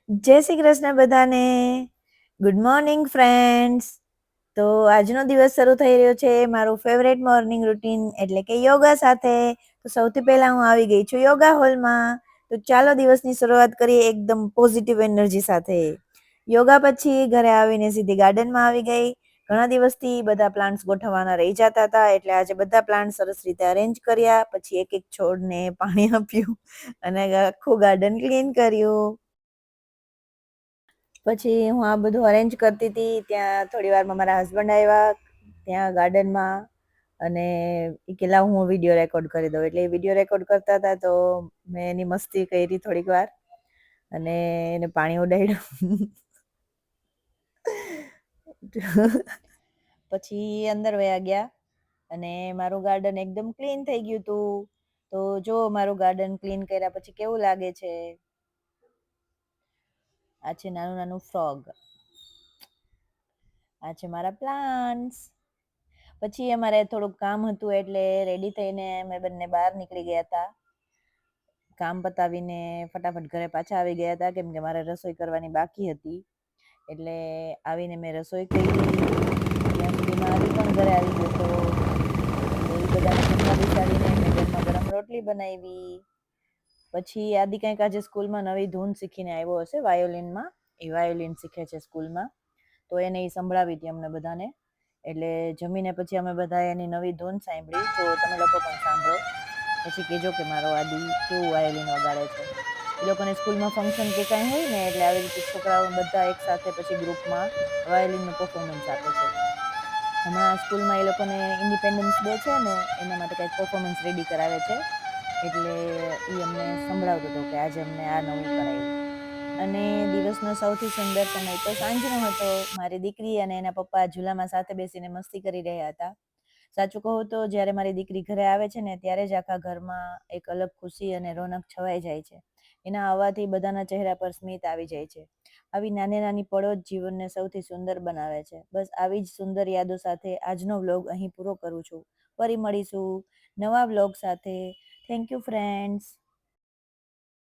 જય શ્રી કૃષ્ણ બધાને. Good morning friends. તો આજનો દિવસ શરૂ થઈ રહ્યો છે મારું ફેવરેટ મોર્નિંગ રૂટીન એટલે કે યોગા સાથે. તો સૌથી પહેલા હું આવી ગઈ છું યોગા હોલમાં. તો ચાલો દિવસની શરૂઆત કરીએ એકદમ પોઝિટિવ એનર્જી સાથે. યોગા પછી ઘરે આવીને સીધી ગાર્ડનમાં આવી ગઈ. ઘણા દિવસથી બધા પ્લાન્ટ્સ ગોઠવવાના રહી જતા હતા એટલે આજે બધા પ્લાન્ટ સરસ રીતે અરેન્જ કર્યા. પછી એક એક છોડને પાણી આપ્યું અને આખું ગાર્ડન ક્લીન કર્યું. પછી હું આ બધું અરેન્જ કરતી હતી ત્યાં થોડી વારમાં મારા હસબન્ડ આવ્યા ત્યાં ગાર્ડનમાં. અને એ કે લાવ હું વિડીયો રેકોર્ડ કરી દઉં એટલે વિડીયો રેકોર્ડ કરતા હતા તો મેં એની મસ્તી કરી થોડીક વાર અને એને પાણી ઉડાડ્યું. પછી અંદર વયા ગયા અને મારું ગાર્ડન એકદમ ક્લીન થઈ ગયું હતું. તો જો મારું ગાર્ડન ક્લીન કર્યા પછી કેવું લાગે છે. આ છે નાનું નાનું ફ્રોગ. આ છે મારા પ્લાન્ટ્સ. પછી અમારે થોડુંક કામ હતું એટલે રેડી થઈને અમે બંને બહાર નીકળી ગયા હતા. કામ પતાવીને ફટાફટ ઘરે પાછા આવી ગયા હતા કેમ કે મારે રસોઈ કરવાની બાકી હતી. એટલે આવીને મેં રસોઈ કરી ત્યાં સુધીમાં આદિ પણ ઘરે આવી ગયો હતો. એ બધાને જમવા બેસાડીને મેં ગરમા ગરમ રોટલી બનાવી. પછી આદિ કંઈક આજે સ્કૂલમાં નવી ધૂન શીખીને આવ્યો હશે વાયોલિનમાં. એ વાયોલિન શીખે છે સ્કૂલમાં તો એને એ સંભળાવી હતી અમને બધાને. એટલે જમીને પછી અમે બધા એની નવી ધૂન સાંભળી તો તમે લોકો પણ સાંભળો. પછી કહેજો કે મારો આદિ કેવું વાયોલિન વગાડે છે. એ લોકોને સ્કૂલમાં ફંક્શન કે કાંઈ હોય ને એટલે આવી રીતે છોકરાઓ બધા એક સાથે પછી ગ્રુપમાં વાયોલિનનું પરફોર્મન્સ આપે છે. હમણાં સ્કૂલમાં એ લોકોને ઇન્ડિપેન્ડન્સ ડે છે ને એના માટે કંઈક પરફોર્મન્સ રેડી કરાવે છે. એટલે એ અમને સંભળાવતો હતો કે આજે અમને આ નવું કરાવ્યું. અને દિવસનો સૌથી સુંદર સમય તો સાંજનો હતો. મારી દીકરી અને એના પપ્પા ઝૂલામાં સાથે બેસીને મસ્તી કરી રહ્યા હતા. સાચું કહું તો જ્યારે મારી દીકરી ઘરે આવે છે ને ત્યારે જ આખા ઘરમાં એક અલગ ખુશી અને રોનક છવાઈ જાય છે. એના આવવાથી બધાના ચહેરા પર સ્મિત આવી જાય છે. આવી નાની નાની પળો જ જીવનને સૌથી સુંદર બનાવે છે. બસ આવી જ સુંદર યાદો સાથે આજનો વ્લોગ અહીં પૂરો કરું છું. ફરી મળીશું નવા વ્લોગ સાથે. Thank you friends.